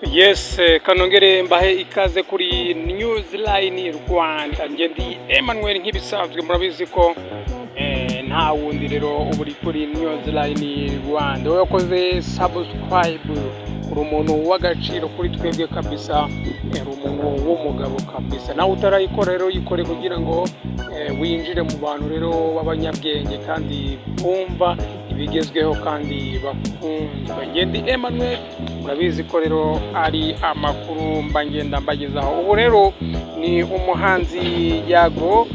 Yes, kanongere mbahe ikaze kuri Newsline Rwanda. Nge ndi Emmanuel nk'ibisanzwe murabizi ko nta wundi rero uburi kuri Newsline Rwanda. Wowe wakoze subscribe uri umuntu w'agaciro kuri twebwe kabisa, uri umuntu w'umugabo kabisa. Nawe utarayikora rero yikore kugira ngo winjire mu bantu rero b'abanyabwenge kandi bumva ibigezweho kandi bakunzwe. Nge ndi Emmanuel, murabizi ko rero ari amakuru ngenda mbagezaho. Ubu rero ni umuhanzi Yago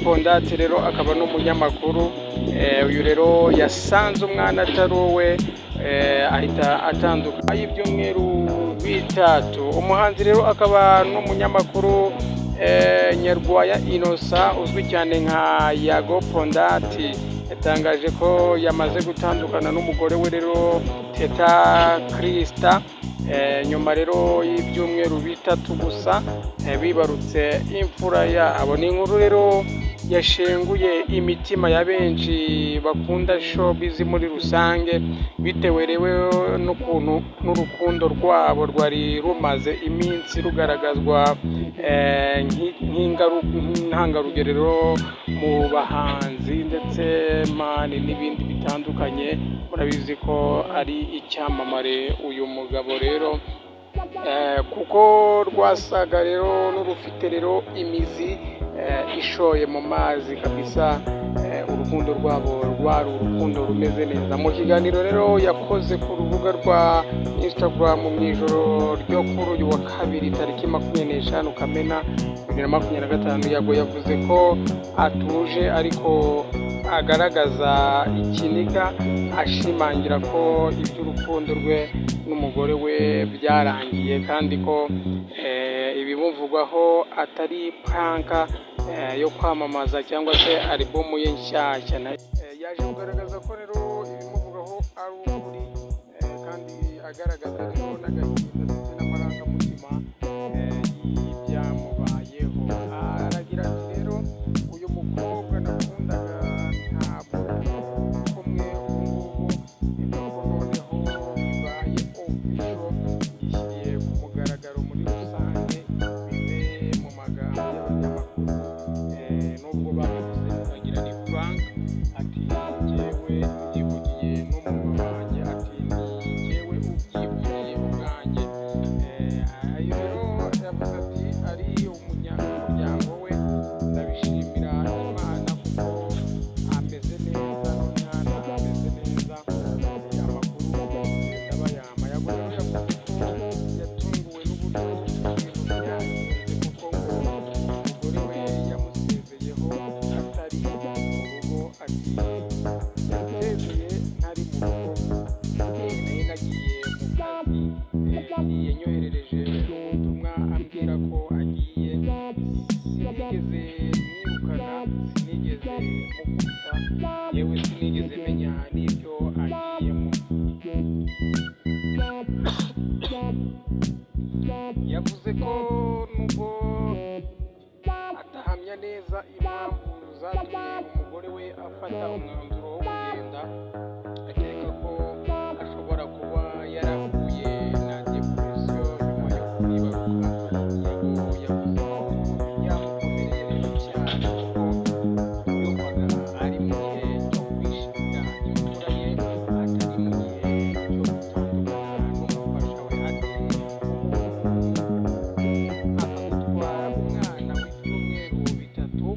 Pondate rero akaba n'umunyamakuru. Uyu rero yasanze umwana atari uwe, ahita atandukana y'ibyumweru bitatu. Umuhanzi rero akaba n'umunyamakuru Nyarwaya Innocent uzwi cyane nka Yago Pondate yatangaje ko yamaze gutandukana n'umugore we rero Teta Krista nyuma rero y'ibyumweru bitatu gusa bibarutse imfura yabo. Ni inkuru rero yashenguye imitima ya benshi bakunda showbiz muri rusange, bitewe rero n'ukuntu n'urukundo rwabo rwari rumaze iminsi rugaragazwa nk'intangarugero mu bahanzi ndetse n'ibindi bitandukanye. Murabizi ko ari icyamamare uyu mugabo rero, kuko rwasaga rero n'urufite rero imizi ishoye mu mazi kabisa. Urukundo rwabo rwari urukundo rumeze neza. Mu kiganiro rero yakoze ku rubuga rwa Instagram mu ijoro ryo kuri uyu wa kabiri tariki 25 Kamena 2025, Yago yavuze ko atuje ariko agaragaza ikiniga, ashimangira ko iby'urukundo rwe n'umugore we byarangiye kandi ko ibimuvugwaho atari pranka yo kwamamaza cyangwa se album ye nshyashya. Yaje kugaragaza ko rero ibimuvugwaho ari ukuri kandi agaragaza rero n'agahinda ndetse n'amarangamutima y'ibyamubayeho. Aragira ati rero uyu mukobwa nakundaga ntabwo kumwe ubungubu, nubwo noneho bibaye official, gishyiriye ku mugaragaro muri rusange, bive mu magambo y'abanyamakuru. Nubwo babivuze bakagira ni Frank, ati njyewe ubyivugiye n'umuntu wanjye, ati ni njyewe ubyivugiye ubwanjye. Ayo rero yavuze ati ari umunyamuryango we, ndabishimira Imana kuko ameze neza n'umwana ameze neza. Amakuru ndabayama. Yago rero yavuze ko yatunguwe n'uburyo ibintu byagenze, kuko ngo umugore we yamusezeyeho atari mu rugo. Ati yasezeye ntari mu rugo, nari nagiye mu kazi, yanyoherereje ubutumwa ambwira ko agiye. Sinigeze mwirukana, sinigeze mukubita, yewe sinigeze menya n'ibyo agiyemo. Yavuze ko nubwo atahamya neza impamvu zatumye umugore we afata umwanzuro wo kugenda, akeka ko ashobora kuba yarahuye na depression nyuma yo kwibaruka. Yago yavuze ko yamukomereye rero cyane kuko yumvaga ari mu gihe cyo kwishimira imfura ye, atari mu gihe cyo gutandukana n'umufasha we. Ati akagutwara umwana w'ibyumweru bitatu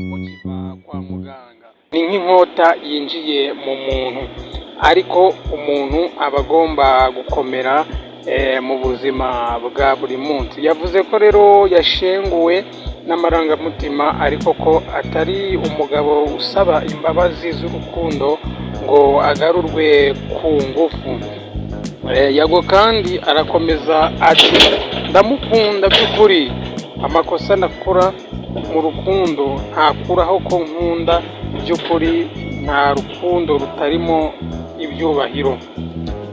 mukiva kwa muganga, ni nk'inkota yinjiye mu muntu, ariko umuntu aba agomba gukomera mu buzima bwa buri munsi. Yavuze ko rero yashenguwe n'amarangamutima, ariko ko atari umugabo usaba imbabazi z'urukundo ngo agarurwe ku ngufu. Yago kandi arakomeza ati ndamukunda by'ukuri, amakosa nakora mu rukundo ntakuraho ko nkunda by'ukuri, nta rukundo rutarimo ibyubahiro.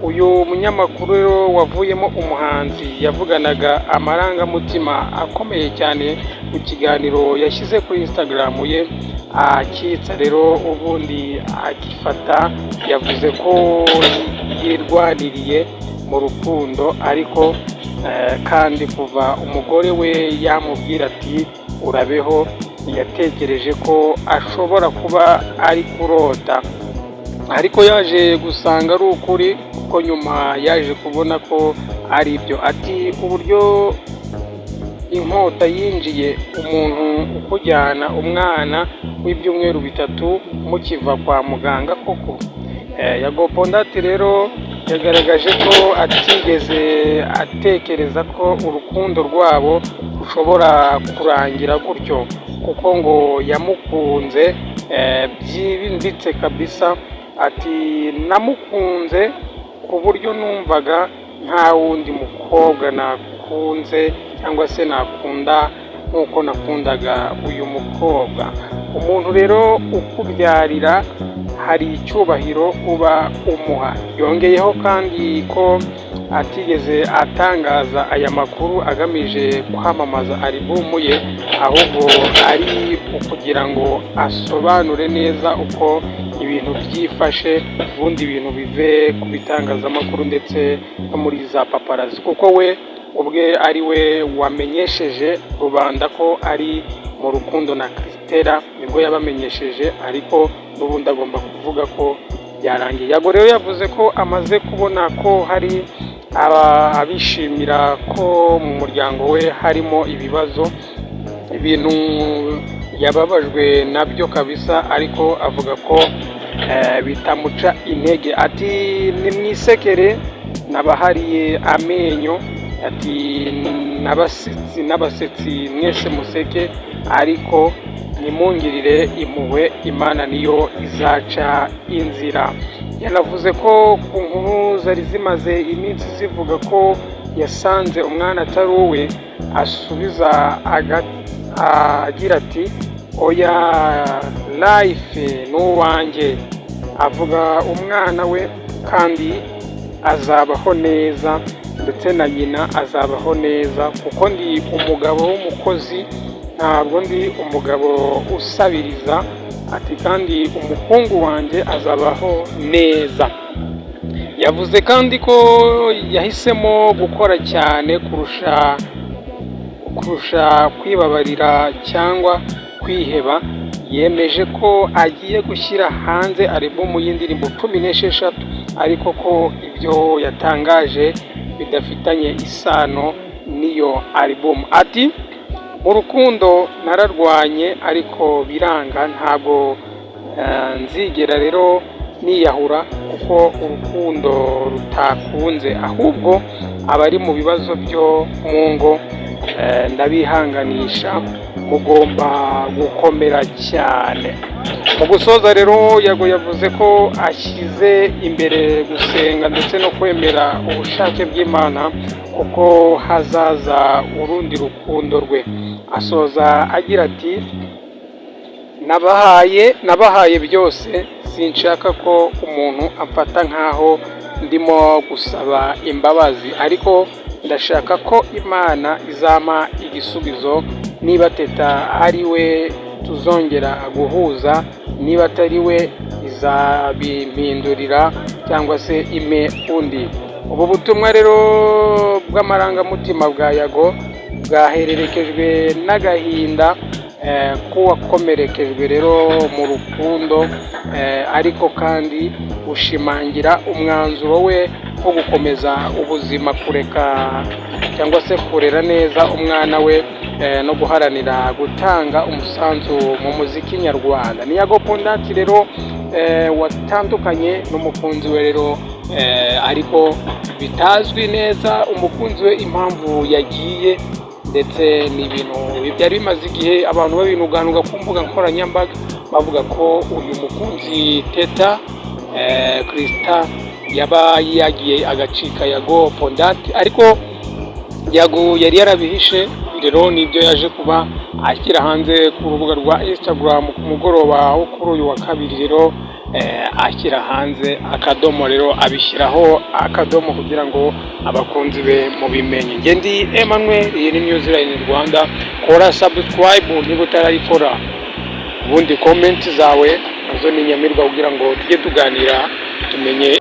Uyu munyamakuru rero wavuyemo umuhanzi yavuganaga amarangamutima akomeye cyane mu kiganiro yashyize kuri Instagram ye akitsa rero ubundi agifata. Yavuze ko yirwaniriye mu rukundo, ariko kandi kuva umugore we yamubwira ati urabeho, yatekereje ko ashobora kuba ari kurota, ariko yaje gusanga ari ukuri, kuko nyuma yaje kubona ko ari byo. Ati uburyo inkota yinjiye umuntu ukujyana umwana w'ibyumweru 3 mukiva kwa muganga koko. Yago Pondati rero yagaragaje ko atigeze atekereza ko urukundo rwabo rushobora kurangira gutyo, kuko ngo yamukunze byimbitse kabisa. Ati namukunze ku buryo numvaga nta wundi mukobwa nakunze cyangwa se nakunda nk'uko nakundaga uyu mukobwa. Umuntu rero ukubyarira hari icyubahiro uba umuha. Yongeyeho kandi ko atigeze atangaza aya makuru agamije kwamamaza alubumu ye, ahubwo ari ukugira ngo asobanure neza uko ibintu byifashe, ubundi ibintu bive ku bitangazamakuru ndetse no muri za paparazi, kuko we ubwe ari we wamenyesheje rubanda ko ari mu rukundo na Christella, nibwo yabamenyesheje, ariko n'ubundi agomba kuvuga ko byarangiye. Yago rero yavuze ko amaze kubona ko hari abishimira ko mu muryango we harimo ibibazo, ibintu yababajwe nabyo kabisa, ariko avuga ko bitamuca intege. Ati nimwisekere nabahariye amenyo, ati n'abasetsi mwese museke, ariko nimungirire impuhwe, Imana niyo izaca inzira. Yanavuze ko ku nkuru zari zimaze iminsi zivuga ko yasanze umwana atari uwe, asubiza agira ati oya, life ni uwanjye, avuga umwana we kandi azabaho neza, ndetse na nyina azabaho neza, kuko ndi umugabo w'umukozi, ntabwo ndi umugabo usabiriza. Ati kandi umuhungu wanjye azabaho neza. Yavuze kandi ko yahisemo gukora cyane kurusha kwibabarira cyangwa kwiheba. Yemeje ko agiye gushyira hanze alubumu y'indirimbo 16, ariko ko ibyo yatangaje bidafitanye isano n'iyo alubumu. Ati mu rukundo nararwanye ariko biranga, ntabwo nzigera rero niyahura, kuko urukundo rutakunze, ahubwo abari mu bibazo byo mu ngo ndabihanganisha, mugomba gukomera cyane. Mu gusoza rero Yago yavuze ko ashyize imbere gusenga ndetse no kwemera ubushake bw'Imana, kuko hazaza urundi rukundo rwe. Asoza agira ati nabahaye byose, sinshaka ko umuntu amfata nkaho ndimo gusaba imbabazi, ariko ndashaka ko Imana izampa igisubizo. Niba Teta ari we tuzongera guhuza, niba atari we izabimpindurira cyangwa se ime undi. Ubu butumwa rero bw'amarangamutima bwa Yago bwahererekejwe n'agahinda k'uwakomerekejwe rero mu rukundo, ariko kandi ushimangira umwanzuro we wo gukomeza ubuzima, kureka cyangwa se kurera neza umwana we, no guharanira gutanga umusanzu mu muziki nyarwanda. Ni Yago Pondati rero watandukanye n'umukunzi we rero, ariko bitazwi neza umukunzi we impamvu yagiye, ndetse ni ibintu byari bimaze igihe abantu babinuganuga ku mbuga nkoranyambaga, bavuga ko uyu mukunzi Teta Christa yaba yagiye agacika Yago Pondati, ariko Yago yari yarabihishe. Rero nibyo yaje kuba ashyira hanze ku rubuga rwa Instagram ku mugoroba wo kuri uyu wa kabiri. Rero ashyira hanze akadomo, rero abishyiraho akadomo kugira ngo abakunzi be mubimenye. Nge ndi Emmanuel, iyi ni Newsline Rwanda. Kora subscribe niba utarayikora, ubundi comment zawe nazo ni nyamirwa kugira ngo tujye tuganira tumenye